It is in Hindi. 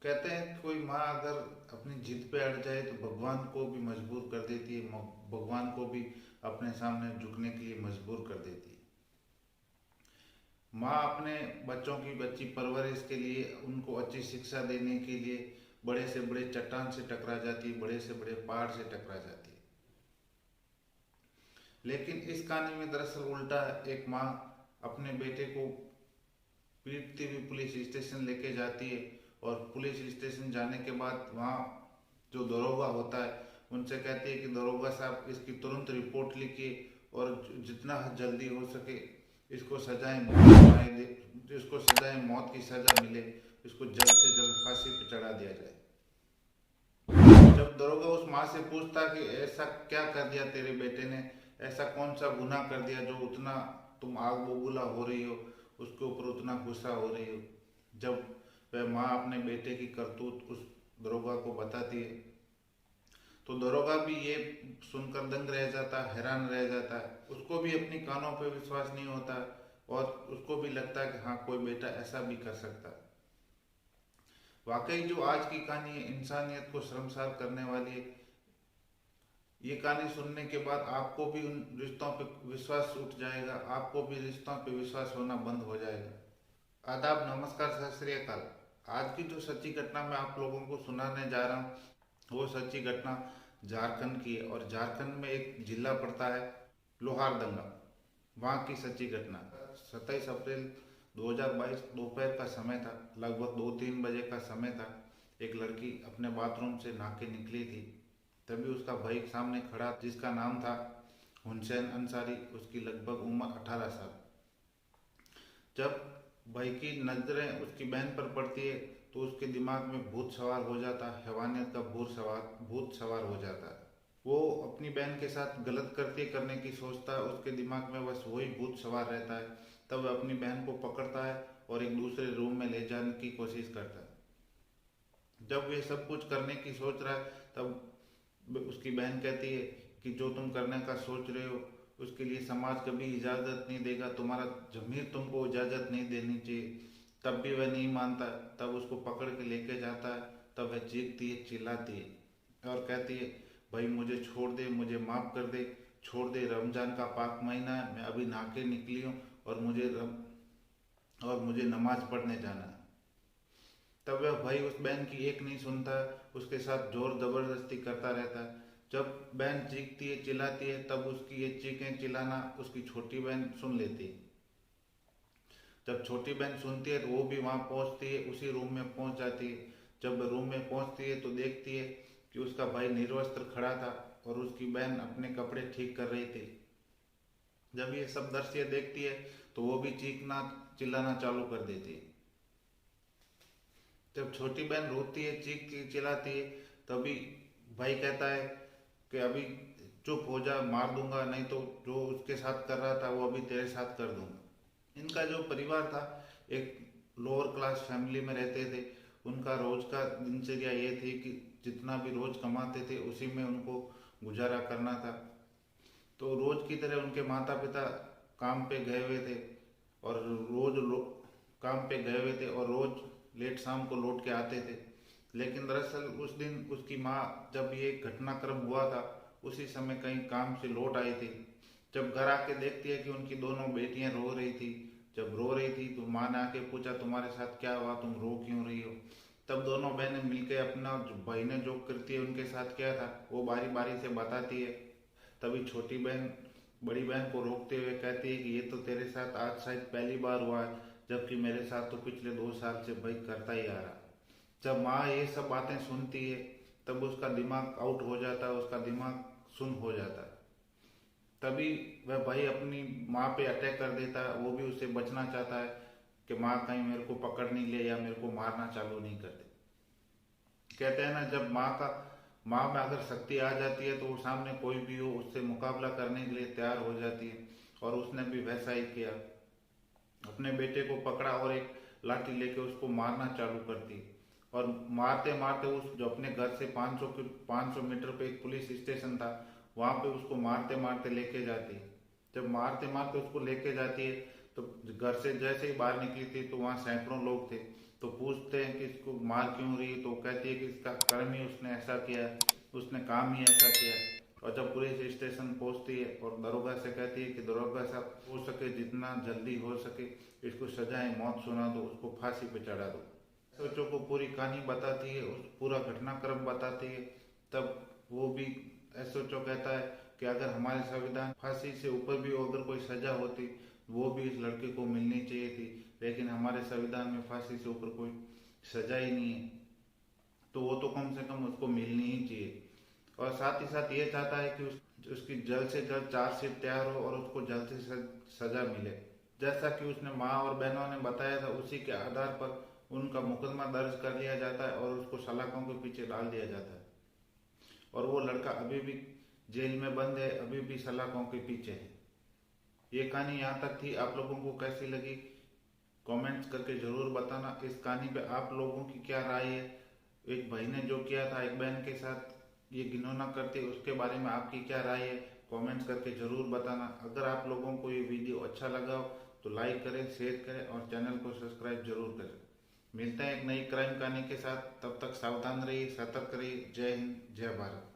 कहते हैं कि कोई माँ अगर अपनी जिद पे अड़ जाए तो भगवान को भी मजबूर कर देती है, भगवान को भी अपने सामने झुकने के लिए मजबूर कर देती है। माँ अपने बच्चों की अच्छी परवरिश के लिए, उनको अच्छी शिक्षा देने के लिए बड़े से बड़े चट्टान से टकरा जाती है, बड़े से बड़े पहाड़ से टकरा जाती है। लेकिन इस कहानी में दरअसल उल्टा है। एक माँ अपने बेटे को पीटती हुई पुलिस स्टेशन लेके जाती है, और पुलिस स्टेशन जाने के बाद वहाँ जो दरोगा होता है उनसे कहती है कि दरोगा साहब, इसकी तुरंत रिपोर्ट लिखिए और जितना जल्दी हो सके इसको सजाए मौत सुनाई दे, इसको सजाए मौत की सजा मिले, इसको जल्द से जल्द फांसी पे चढ़ा दिया जाए। जब दरोगा उस माँ से पूछता कि ऐसा क्या कर दिया तेरे बेटे ने, ऐसा कौन सा गुनाह कर दिया जो उतना तुम आग बबूला हो रही हो, उसके ऊपर उतना गुस्सा हो रही हो। जब वह माँ अपने बेटे की करतूत उस दरोगा को बताती है तो दरोगा भी ये सुनकर दंग रह जाता, हैरान रह जाता है। उसको भी अपनी कानों पे विश्वास नहीं होता, और उसको भी लगता है कि हाँ, कोई बेटा ऐसा भी कर सकता है। वाकई जो आज की कहानी है इंसानियत को शर्मसार करने वाली है। ये कहानी सुनने के बाद आपको भी उन रिश्तों पे विश्वास उठ जाएगा, आपको भी रिश्तों पे विश्वास होना बंद हो जाएगा। आदाब, नमस्कार, सत श्री अकाल। आज की जो सच्ची घटना मैं आप लोगों को सुनाने जा रहा हूँ वो सच्ची घटना झारखंड की है, और झारखंड में एक जिला पड़ता है लोहारदंगा। वहाँ की सच्ची घटना। 27 अप्रैल 2022 दोपहर का समय था, लगभग 2-3 बजे का समय था। एक लड़की अपने बाथरूम से नहा के निकली थी, तभी उसका भाई सामने खड़ा जिसका नाम था हुसैन अंसारी। उसकी लगभग उम्र 18 साल। जब भाई की नजरें उसकी बहन पर पड़ती है तो उसके दिमाग में भूत सवार हो जाता है, हैवानियत का भूत सवार हो जाता है। वो अपनी बहन के साथ गलत कृत्य करने की सोचता है, उसके दिमाग में बस वही भूत सवार रहता है। तब वह अपनी बहन को पकड़ता है और एक दूसरे रूम में ले जाने की कोशिश करता है। जब वे सब कुछ करने की सोच रहा है तब उसकी बहन कहती है कि जो तुम करने का सोच रहे हो उसके लिए समाज कभी इजाज़त नहीं देगा, तुम्हारा ज़मीर तुमको इजाज़त नहीं देनी चाहिए। तब भी वह नहीं मानता। तब उसको पकड़ के लेके जाता है। तब वह चीखती है, चिल्लाती है और कहती है, भाई मुझे छोड़ दे, मुझे माफ़ कर दे, छोड़ दे, रमज़ान का पाक महीना है, मैं अभी नहा के निकली हूँ और मुझे नमाज पढ़ने जाना है। तब वह भाई उस बहन की एक नहीं सुनता, उसके साथ जोर जबरदस्ती करता रहता है। जब बहन चीखती है, चिल्लाती है, तब उसकी ये चीखें चिल्लाना उसकी छोटी बहन सुन लेती है। जब छोटी बहन सुनती है तो वो भी वहाँ पहुँचती है, उसी रूम में पहुँच जाती है। जब रूम में पहुँचती है तो देखती है कि उसका भाई निर्वस्त्र खड़ा था और उसकी बहन अपने कपड़े ठीक कर रही थी। जब ये सब दृश्य देखती है तो वो भी चीखना चिल्लाना चालू कर देती है। जब छोटी बहन रोती है, चीखती चिल्लाती है, तभी भाई कहता है कि अभी चुप हो जा, मार दूंगा, नहीं तो जो उसके साथ कर रहा था वो अभी तेरे साथ कर दूंगा। इनका जो परिवार था एक लोअर क्लास फैमिली में रहते थे। उनका रोज का दिनचर्या ये थी कि जितना भी रोज कमाते थे उसी में उनको गुजारा करना था। तो रोज की तरह उनके माता पिता काम पे गए हुए थे, और काम पे गए हुए थे और रोज लेट शाम को लौट के आते थे। लेकिन दरअसल उस दिन उसकी माँ, जब ये घटनाक्रम हुआ था उसी समय कहीं काम से लौट आई थी। जब घर आके देखती है कि उनकी दोनों बेटियां रो रही थी। जब रो रही थी तो माँ ने आके पूछा, तुम्हारे साथ क्या हुआ, तुम रो क्यों रही हो। तब दोनों बहनें मिलकर अपना भाई ने जो कृत्य उनके साथ किया था वो बारी बारी से बताती है। तभी छोटी बहन बड़ी बहन को रोकते हुए कहती है कि ये तो तेरे साथ आज शायद पहली बार हुआ है, जबकि मेरे साथ तो पिछले 2 साल से भाई करता ही आ रहा। जब माँ ये सब बातें सुनती है तब उसका दिमाग आउट हो जाता है, उसका दिमाग सुन हो जाता है। तभी वह भाई अपनी माँ पे अटैक कर देता है। वो भी उससे बचना चाहता है कि माँ कहीं मेरे को पकड़ नहीं ले या मेरे को मारना चालू नहीं कर दे। कहते हैं ना, जब माँ में अगर शक्ति आ जाती है तो वो सामने कोई भी हो उससे मुकाबला करने के लिए तैयार हो जाती है। और उसने भी वैसा ही किया, अपने बेटे को पकड़ा और एक लाठी लेके उसको मारना चालू कर दी। और मारते मारते उस जो अपने घर से 500 मीटर पे एक पुलिस स्टेशन था वहां पे उसको मारते मारते लेके जाती है। जब मारते मारते उसको लेके जाती है तो घर से जैसे ही बाहर निकली थी तो वहाँ सैकड़ों लोग थे। तो पूछते हैं कि इसको मार क्यों रही, तो कहती है कि इसका कर्म ही उसने ऐसा किया, उसने काम ही ऐसा किया। और जब पुलिस स्टेशन पहुंचती है और दरोगा से कहती है कि दरोगा साहब, हो सके जितना जल्दी हो सके इसको सजाए मौत सुना दो, उसको फांसी पे चढ़ा दो। सोचो को पूरी कहानी बताती है, उस पूरा घटनाक्रम बताती है। तब वो भी एसओचओ कहता है कि अगर हमारे संविधान फांसी से ऊपर भी अगर कोई सजा होती वो भी इस लड़के को मिलनी चाहिए थी, लेकिन हमारे संविधान में फांसी से ऊपर कोई सजा ही नहीं है, तो वो तो कम से कम उसको मिलनी ही चाहिए। और साथ ही साथ ये चाहता है कि उसकी जल्द से जल्द चार्जशीट तैयार हो और उसको जल्द से सजा मिले। जैसा कि उसने माँ और बहनों ने बताया था, उसी के आधार पर उनका मुकदमा दर्ज कर लिया जाता है और उसको सलाखों के पीछे डाल दिया जाता है। और वो लड़का अभी भी जेल में बंद है, अभी भी सलाखों के पीछे है। ये कहानी यहाँ तक थी। आप लोगों को कैसी लगी कमेंट्स करके जरूर बताना। इस कहानी पे आप लोगों की क्या राय है? एक भाई ने जो किया था एक बहन के साथ, ये घिनौना करते, उसके बारे में आपकी क्या राय है? कमेंट्स करके जरूर बताना। अगर आप लोगों को ये वीडियो अच्छा लगा हो तो लाइक करें, शेयर करें और चैनल को सब्सक्राइब जरूर करें। मिलते हैं एक नई क्राइम कहानी के साथ, तब तक सावधान रहिए, सतर्क रहिए। जय हिंद, जय भारत।